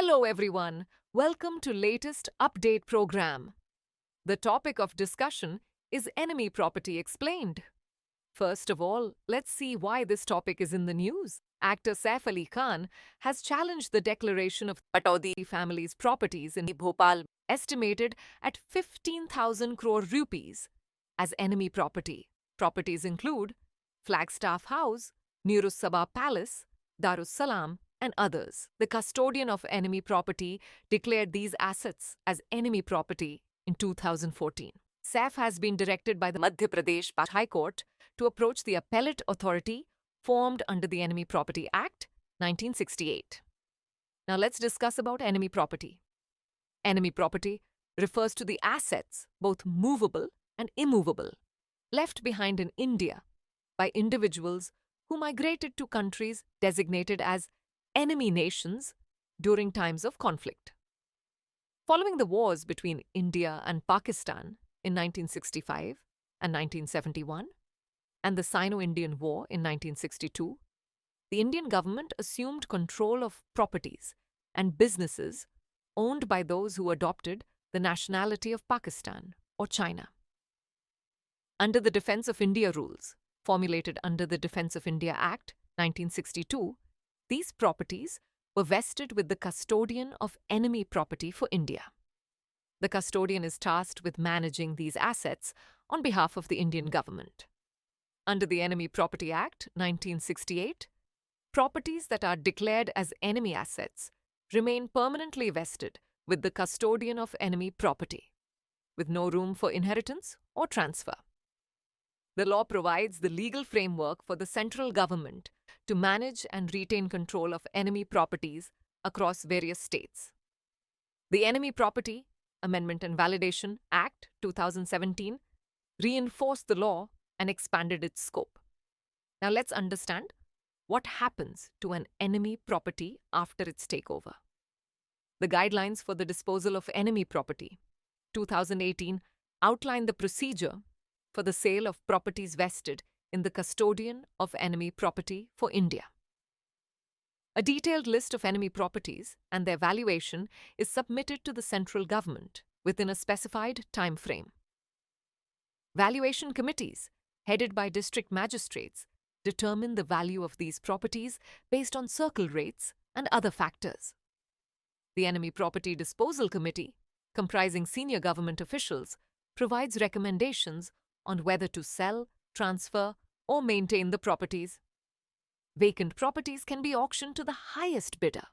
Hello everyone, welcome to latest update program. The topic of discussion is enemy property explained. First of all, let's see why this topic is in the news. Actor Saif Ali Khan has challenged the declaration of Pataudi family's properties in Bhopal, estimated at 15,000 crore rupees, as enemy property. Properties include Flagstaff House, Nurus Sabah Palace, Darus Salam, and others. The custodian of enemy property declared these assets as enemy property in 2014. Saif has been directed by the Madhya Pradesh High Court to approach the appellate authority formed under the Enemy Property Act 1968. Now let's discuss about enemy property. Enemy property refers to the assets, both movable and immovable, left behind in India by individuals who migrated to countries designated as enemy nations during times of conflict. Following the wars between India and Pakistan in 1965 and 1971, and the Sino-Indian War in 1962, the Indian government assumed control of properties and businesses owned by those who adopted the nationality of Pakistan or China. Under the Defence of India rules, formulated under the Defence of India Act 1962, these properties were vested with the custodian of enemy property for India. The custodian is tasked with managing these assets on behalf of the Indian government. Under the Enemy Property Act 1968, properties that are declared as enemy assets remain permanently vested with the custodian of enemy property, with no room for inheritance or transfer. The law provides the legal framework for the central government to manage and retain control of enemy properties across various states. The Enemy Property Amendment and Validation Act 2017 reinforced the law and expanded its scope. Now let's understand what happens to an enemy property after its takeover. The guidelines for the disposal of enemy property 2018 outline the procedure for the sale of properties vested in the custodian of enemy property for India. A detailed list of enemy properties and their valuation is submitted to the central government within a specified time frame. Valuation committees, headed by district magistrates, determine the value of these properties based on circle rates and other factors. The Enemy Property Disposal Committee, comprising senior government officials, provides recommendations on whether to sell, transfer, or maintain the properties. Vacant properties can be auctioned to the highest bidder,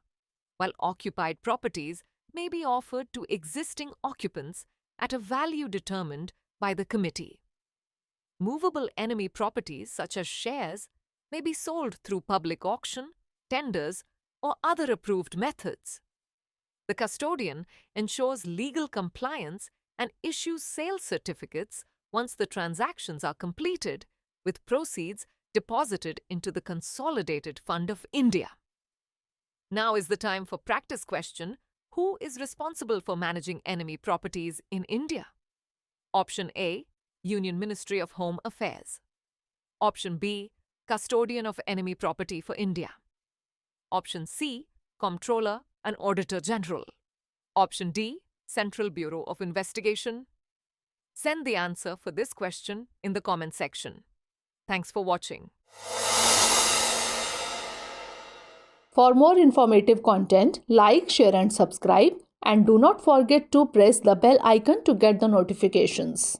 while occupied properties may be offered to existing occupants at a value determined by the committee. Movable enemy properties, such as shares, may be sold through public auction, tenders, or other approved methods. The custodian ensures legal compliance and issues sales certificates once the transactions are completed, with proceeds deposited into the Consolidated Fund of India. Now is the time for practice question. Who is responsible for managing enemy properties in India? Option A, Union Ministry of Home Affairs. Option B, Custodian of Enemy Property for India. Option C, Comptroller and Auditor General. Option D, Central Bureau of Investigation. Send the answer for this question in the comment section. Thanks for watching. For more informative content, like, share and subscribe, and do not forget to press the bell icon to get the notifications.